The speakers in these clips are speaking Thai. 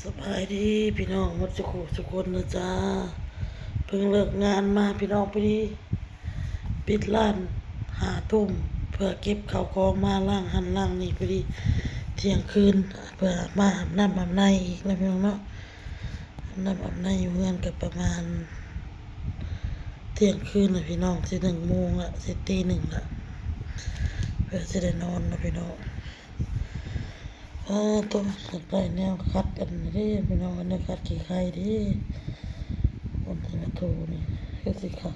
สบายดีพี่น้องหมดทุกคนนะจ๊ะเพิ่งเลิกงานมาพี่น้องพอดีปิดร้าน5 ทุ่มเพื่อเก็บข้าวของมาล้างหันล้างนี่พอดีเที่ยงคืนเพื่อมาอาบน้ำอาบในอีกนะพี่น้องเนาะอาบน้ำอาบในอยู่เงินกับประมาณเที่ยงคืนนะพี่น้องสิ1 โมงละสิตี 1ละเพื่อจะได้นอนนะพี่น้องตัวไปแนวคัดกันดิพี่น้องกันแนวคัดขี้ไข่ดิคนที่มาโทรนี่ก็สิค่ะ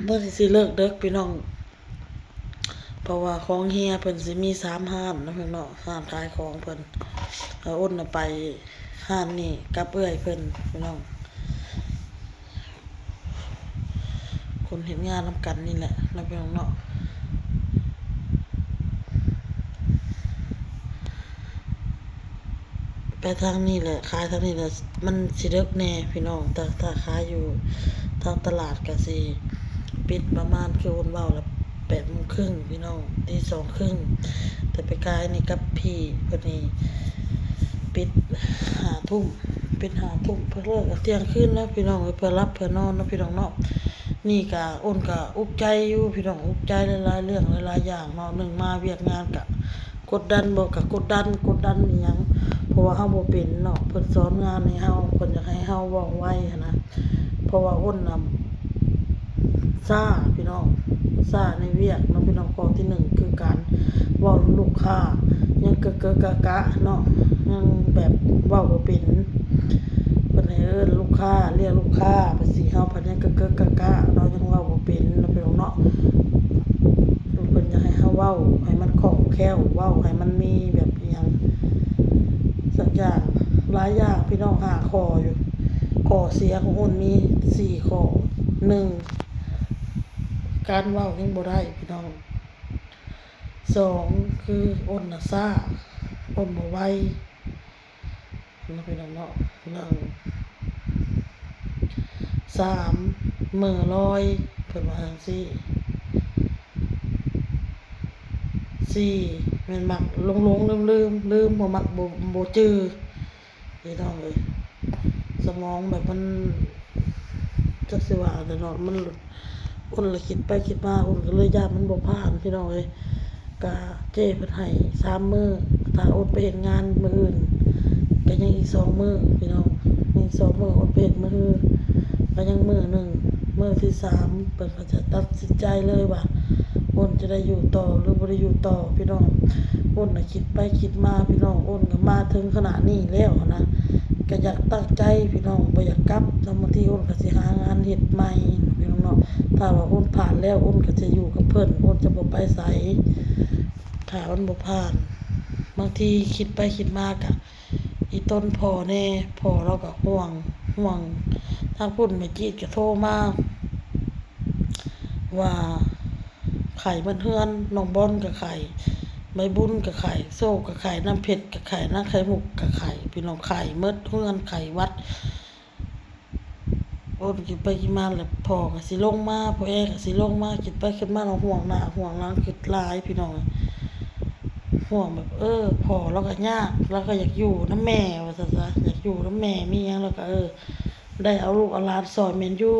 เมื่อสิเลิกเด็กพี่น้องเพราะว่าของเฮียเพิ่นสิมี3 ห้านนะพี่น้องห้านขายของเพิ่นอ้นน่ะไปห้านนี่กับเอื้อยเพิ่นพี่น้องคนเห็นงานนำกันนี่แหละนะพี่น้องเนาะไปทางนี้แหละขายทางนี้แหละมันสิเลิกแน่พี่น้องแต่ถ้าขายอยู่ทางตลาดก็สิปิดประมาณคือวนเว้าละ8 โมงครึ่งพี่น้องตี 2 ครึ่งแต่ไปขายนี่กับพี่เพิ่นนี่ปิด5 ทุ่มปิด5 ทุ่มเพื่อเลิกเที่ยงคืนแล้วพี่น้องเพื่อรับเพื่อนอนนะพี่น้องเนาะนี่ก็อ้นก็อุกใจอยู่พี่น้องอุกใจหลายๆเรื่องหลายๆอย่างเนาะหนึ่งมาเวียกงานก็กดดันบ่ก็กดดันอีหยังเพราะว่าเฮาบ่เป็นเนาะเพิ่นสอนงานให้เฮาเพิ่นอยากให้เฮาว่องไวหันนะเพราะว่าอ้นน่ะซ่าพี่น้องซ่าในเวียกเนาะพี่น้องข้อที่ 1คือการเว้าลูกค้ายังเกอะกะเนาะยังแบบเว้าบ่เป็นเพิ่นให้ลูกค้าเรียกลูกค้าไปสิเฮาเพิ่นยังเกอะกะเนาะยังเว้าบ่เป็นเนาะพี่น้องเนาะเพิ่นอยากให้เฮาเว้าให้มันคล่องแคล่วเว้าให้มันมีแบบอิหยังสักอย่างหลายอย่างพี่น้อง5 ข้ออยู่ข้อเสียของอ้นมี4 ข้อ1การเว้ายังบ่ได้พี่น้อง2คืออ้นน่ะซ่าอ้นบ่ไวนะพี่น้องเนาะ3มื้อลอยเพิ่นว่าจังซี่4แม่นมักหลงๆลืมบ่มักบ่จื้อพี่น้องเอ้ยสมองแบบมันจักสิว่าแต่เนาะมันอ้นละคิดไปคิดมาอ้นก็เลยย้านมันบ่ผ่านพี่น้องเอ้ยก็เจ้เพิ่นให้3 มื้อถ้าอ้นไปเฮ็ดงานมื้ออื่นก็ยังอีก2 มื้อพี่น้องอีก2 มื้ออ้นไปเฮ็ดมื้ออื่นก็ยังมื้อหนึ่งมื้อที่3เพิ่นก็จะตัดสินใจเลยว่าอ้นจะได้อยู่ต่อหรือบ่ได้อยู่ต่อพี่น้องอ้นน่ะคิดไปคิดมาพี่น้องอ้นก็มาถึงขนาดนี้แล้วนะก็อยากตั้งใจพี่น้องบ่อยากกลับแล้วบางทีอ้นก็สิหางานเฮ็ดใหม่พี่น้องเนาะถ้าว่าอ้นผ่านแล้วอ้นก็จะอยู่กับเพิ่นอ้นจะบ่ไปไสถ้ามันบ่ผ่านบางทีคิดไปคิดมาก็อีต้นพ่อแน่พ่อเราก็ห่วงทางพุ่นแม่จีดก็โทรมาว่าไข่มันเฮือนน้องบอนก็ไข่ใบบุญก็ไข่โซ่ก็ไข่น้ำเพชรก็ไข่น้ำไข่มุกก็ไข่พี่น้องไข่เมดเฮือนไข่วัดโอ้คิดไปคิดมาแล้วพ่อก็สิลงมาพ่อแอก็สิลงมาคิดไปคิดมาเราห่วงหน้าห่วงหลังคิดหลายพี่น้องห่วงแบบพ่อเราก็ยากเราก็อยากอยู่นำแม่ว่าซั่นซะอยากอยู่นำแม่มีหยังแล้วก็ได้เอาลูกเอาหลานซอยแม่นอยู่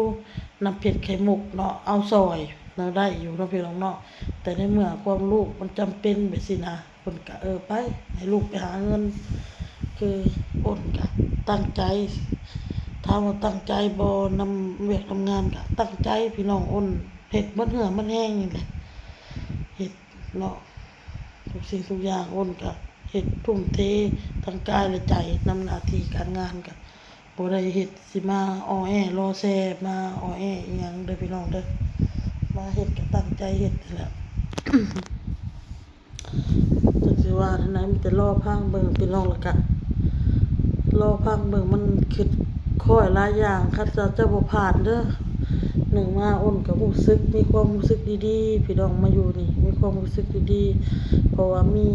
น้ำเพชรไข่มุกเนาะเอาซอยเราได้อยู่เนาะพี่น้องเนาะแต่ในเมื่อความลูกมันจำเป็นแบบสินะเพิ่นก็ไปให้ลูกไปหาเงินคืออ้นก็ตั้งใจถามว่าตั้งใจบ่นำเวียกทำงานก็ตั้งใจพี่น้องอ้นเฮ็ดมันเหือมันแห้งนี่แหละเฮ็ดเนาะทุกสิ่งทุกอย่างอ้นก็เฮ็ดทุ่มเททั้งกายและใจนำหน้าที่การงานก็บ่ได้เฮ็ดสิมาอ้อแอรอแซมาอ้อแออีหยังเด้อพี่น้องเด้อมาเฮ็ดก็ตั้งใจเฮ็ดนั่นแหละจักสิว่าเท่าไหนมีแต่รอพังเบิ่งพี่น้องแล้วก็รอพังเบิ่งมันคิดค้อยหลายอย่างคันจะบ่ผ่านเด้อหนึ่งมาอ้นก็รู้สึกมีความรู้สึกดีๆพี่น้องมาอยู่นี่มีความรู้สึกดีๆเพราะว่ามี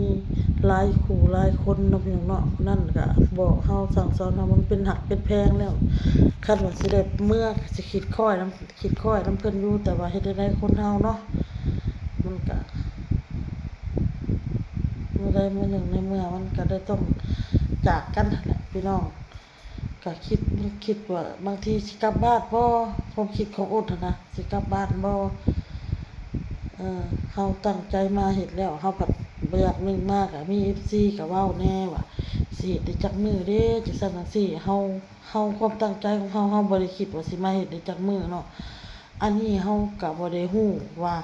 หลายคู่หลายคนเนาะพี่น้องเนาะนั่นก็บอกเฮาสั่งสอนเฮามันเป็นหักเป็นแพงแล้วคันว่าสิได้เมื่อสิคิดค้อยนำเพิ่นอยู่แต่ว่าเฮ็ดได้คนเฮาเนาะ มันก็เมื่อใดมื้อหนึ่งในเมื่อมันก็ได้ต้องจากกันนั่นแหละพี่น้องก็คิดว่าบางทีสิกลับบ้านบ่ความคิดของอุดนะสิกลับบ้านบ่เฮาตั้งใจมาเฮ็ดแล้วเฮาผัดบ่อยากนึงมากอะมี FC ก็เว้าแน่ว่าสิเฮ็ดได้จักมื้อเด้จังซั่นจังซี่เฮาความตั้งใจของเฮาบ่ได้คิดว่าสิมาเฮ็ดได้จักมื้อเนาะอันนี้เฮาก็บ่ได้ฮู้ว่า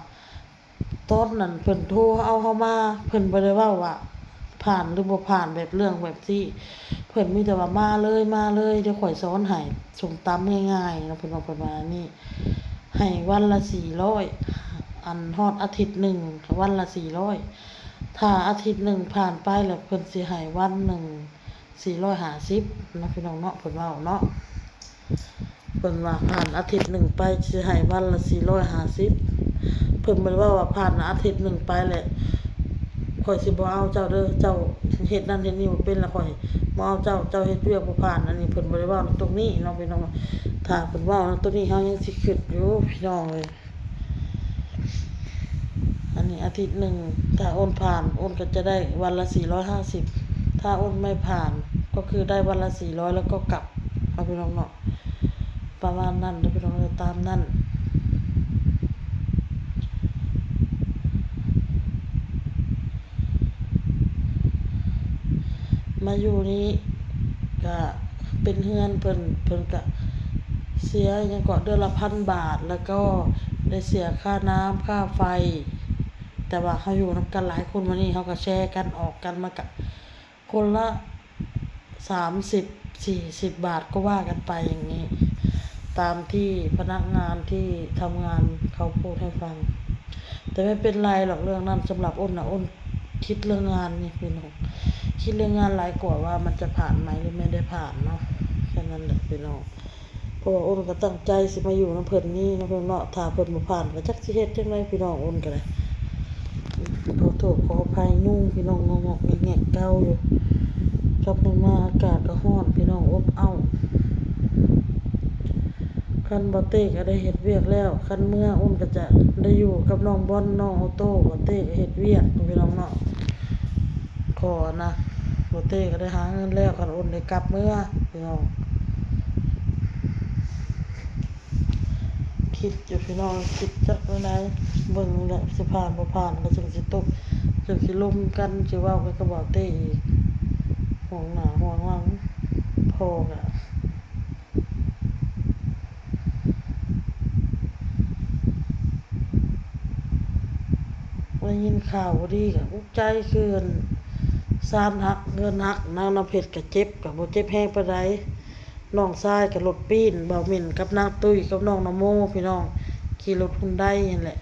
ตอนนั้นเพิ่นโทรเอาเฮามาเพิ่นบ่ได้เว้าว่าผ่านหรือบ่ผ่านแบบเรื่องแบบซี่เพิ่นมีแต่ว่ามาเลยมาเลยเดี๋ยวข้อยสอนให้ส้มตำง่ายๆเนาะเพิ่นว่านี่ให้วันละ400อันฮอดอาทิตย์หนึ่งวันละ400ถ้าอาทิตย์หนึ่งผ่านไปแล้วเพิ่นสิให้วันหนึ่ง450นะพี่น้องเนาะเพิ่นเว้าเนาะเพิ่นว่าผ่านอาทิตย์หนึ่งไปสิให้วันละ450เพิ่นบ่ได้ว่าผ่านอาทิตย์หนึ่งไปแหละข่อยสิบ่เอาเจ้าเด้อเจ้าเฮ็ดนั่นเฮ็ดนี่บ่เป็นแล้วข่อยบ่เอาเจ้าเฮ็ดเวียกบ่ผ่านอันนี้เพิ่นบ่ได้เว้าตรงนี้เนาะพี่น้องถ้าเพิ่นเว้าตรงนี้เฮายังสิคิดอยู่พี่น้องเอ้ยอันนี้อาทิตย์หนึ่งถ้าโอนผ่านโอนก็จะได้วันละ450ถ้าโอนไม่ผ่านก็คือได้วันละ400แล้วก็กลับเอาพี่น้องเนาะประมาณนั้นเด้อพี่น้องเอ้ยตามนั้นมาอยู่นี้ก็เป็นเฮือนเพิ่นก็เสียหยังก็เดือนละ1,000 บาทแล้วก็ได้เสียค่าน้ำค่าไฟแต่ว่าเฮาอยู่นำกันหลายคนมานี่เฮาก็แชร์กันออกกันมาก็คนละ30-40 บาทก็ว่ากันไปอย่างนี้ตามที่พนักงานที่ทำงานเขาพูดให้ฟังแต่ไม่เป็นไรหรอกเรื่องนั้นสำหรับอ้นน่ะอ้นคิดเรื่องงานนี่พี่น้องคิดเรื่องงานหลายกว่าว่ามันจะผ่านไหมหรือไม่ได้ผ่านเนาะแค่นั้นแหละพี่น้องเพราะว่าอ้นก็ตั้งใจสิมาอยู่นำเพิ่นนี่เนาะเพิ่นเนาะถ้าเพิ่นบ่ผ่านก็จักสิเฮ็ดจังไดพี่น้องอ้นก็ได้ขอโทษขออภัยยุ่งพี่น้องงอกๆแงะๆเก่าอยู่กับในมาอากาศก็ร้อนพี่น้องอบอ้าวคันบ่เต้ก็ได้เฮ็ดเวียกแล้วคันเมื่ออ้นก็จะได้อยู่กับน้องบอลน้องออโต้บ่เต้ก็เฮ็ดเวียกพี่น้องเนาะขอนะบ่เต้ก็ได้หาเงินแล้วคันอ้นได้กลับเมื่อพี่น้องคิดอยู่พี่น้องคิดจักมื้อใดเบิ่งแหละสิผ่านบ่ผ่านก็จังสิตกจังสิล้มกันสิเว้ากันก็บ่เต้อีกห่วงหน้าห่วงหลังพอก็ได้ยินข่าวบ่ดีก็อุกใจคือซานหักเงินหักนางน้ำเพชรก็เจ็บก็บ่เจ็บแฮงปานใดน้องชายก็รถปีนเบาหมิ่นกับนางตุ้ยกับน้องนโมพี่น้องขี่รถฮุนไดนั่นแหละ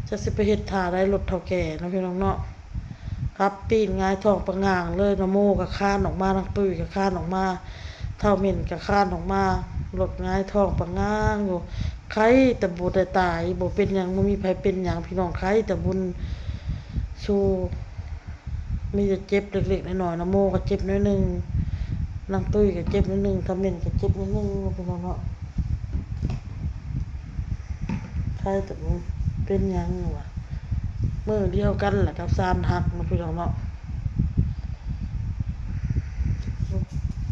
จะสิไปเฮ็ดท่าได้รถเฒ่าแก่เนาะพี่น้องเนาะครับปีนหงายท้องปะง่างเลยนโมก็คลานออกมานางตุ้ยก็คลานออกมาเฒ่าหมิ่นก็คลานออกมารถหงายท้องปะง่างอยู่ใครแต่บ่ได้ตายบ่เป็นหยังบ่มีไผเป็นหยังพี่น้องใครแต่บุญชูมีแต่เจ็บเล็กๆน้อยๆนโมก็เจ็บน้อยหนึงนางตุ้ยก็เจ็บนิดนึงทำเม่นก็เจ็บนิดนึงพี่น้องเนาะใครแต่เป็นหยังวะมื้อเดียวกันแหละกับซานหักเนาะพี่น้องเนาะ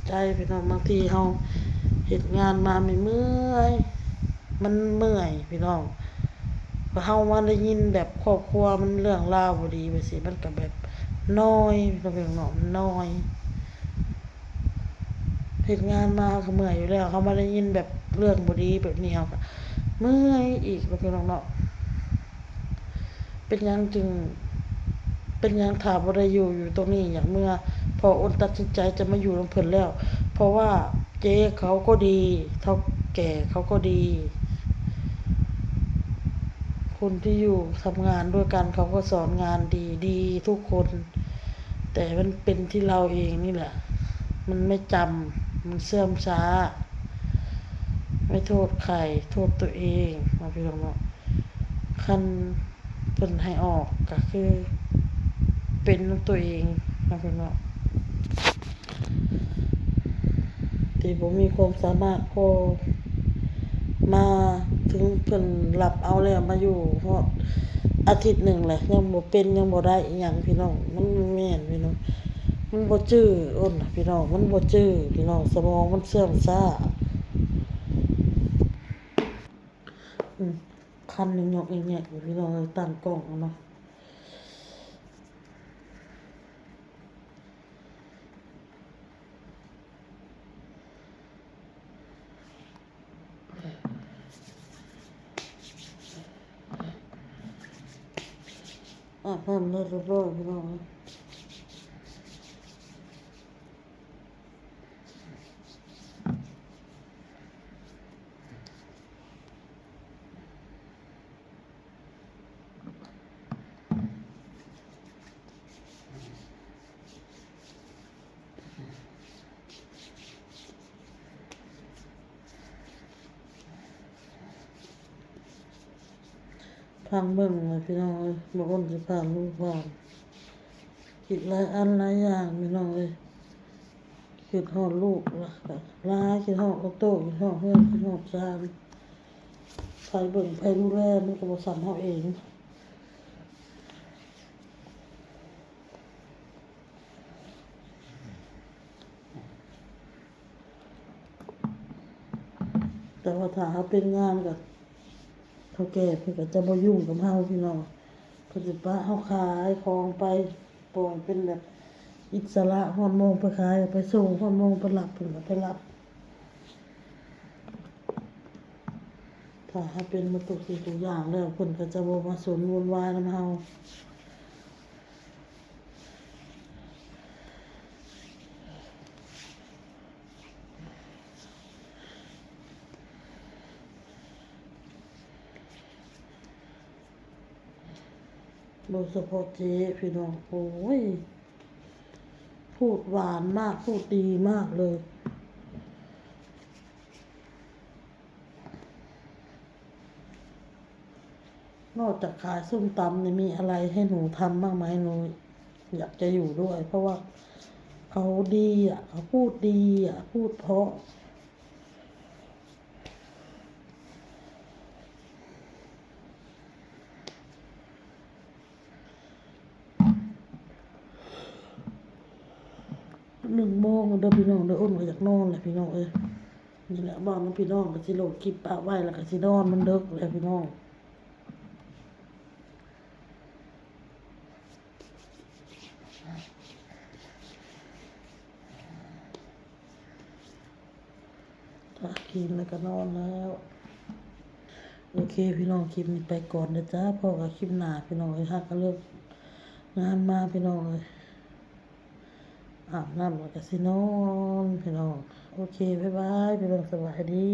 ใจพี่น้องบางทีเฮาเฮ็ดงานมาไม่เมื่อยมันเมื่อยพี่น้องพอเฮามาได้ยินแบบครอบครัวมันเรื่องราวบ่ดีไปสิมันก็แบบน้อยพี่น้องเนาะมันน้อยเฮ็ดงานมาก็เมื่อยอยู่แล้วเขามาได้ยินแบบเรื่องบ่ดีแบบนี้เฮาก็เมื่อยอีกพี่น้องเนาะเป็นหยังจึงเป็นหยังถ้าบ่ได้อยู่ตรงนี้อย่างเมื่อพออ้นตัดสินใจจะมาอยู่นำเพิ่นแล้วเพราะว่าเจ๊เขาก็ดีเฒ่าแก่เขาก็ดีคนที่อยู่ทำงานด้วยกันเขาก็สอนงานดีทุกคนแต่มันเป็นที่เราเองนี่แหละมันไม่จำมันเสื่อมช้าไม่โทษใครโทษตัวเองมาพี่น้องเนาะคันเพิ่นให้ออกก็คือเป็นตัวเองมาพี่น้องเนาะที่บ่มีความสามารถพอมาถึงเพิ่นรับเอาแล้วมาอยู่ฮอด อาทิตย์หนึ่งแหละยังบ่เป็นยังบ่ได้อิหยังพี่น้องมันบ่แม่นพี่น้องมันบ่จื้ออ้นพี่น้องมันบ่จื้อพี่น้องสมองมันเสื่อมช้าคันยอกๆแงกๆอยู่พี่น้องตั้งกล้องเอาเนาะน้ำเรียบร้อยพี่น้องพังเบิ่งเลยพี่น้องบ่อ้นสิผ่านลูกผ่านคิดหลายอันหลายอย่างพี่น้องคิดฮอดลูกล่ะก็ลาคิดฮอดโตคิดฮอดเฮือนคิดฮอดซ่านไผเบิ่งไผดูแลมันก็บ่ซ้ำเฮาเองแต่ว่าถ้าเฮาเป็นงานก็เฒ่าแก่เพิ่นก็จะบ่ยุ่งกับเฮาพี่น้องเพิ่นสิปะเฮาขายของไปปล่อยเป็นแบบอิสระฮอดโมงไปขายไปส่งฮอดโมงไปรับเพิ่นก็ไปรับถ้าเฮาเป็นหมดทุกสิ่งทุกอย่างแล้วเพิ่นก็จะบ่มาสนวุ่นวายนำเฮาโดยเฉพาะเจ๊พี่น้องโอ้ยพูดหวานมากพูดดีมากเลยนอกจากขายส้มตำเนี่ยมีอะไรให้หนูทำบ้างไหมหนูอยากจะอยู่ด้วยเพราะว่าเขาดีเขาพูดดีพูดเพราะ1 โมงเด้อพี่น้องเด้ออ้นก็อยากนอนแหละพี่น้องนี่แหละบ้านน้องพี่น้องก็สิโหลดคลิปปะไว้แล้วก็สินอนมันดึกแล้วพี่น้องถ้ากินแล้วก็นอนแล้วโอเคพี่น้องคลิปนี้ไปก่อนนะจ๊ะพอกับคลิปหน้าพี่น้องถ้าก็เลิกงานมาพี่น้องอาบน้ำแล้วก็สินอนพี่น้องโอเคบ๊ายบายพี่น้องสวัสดี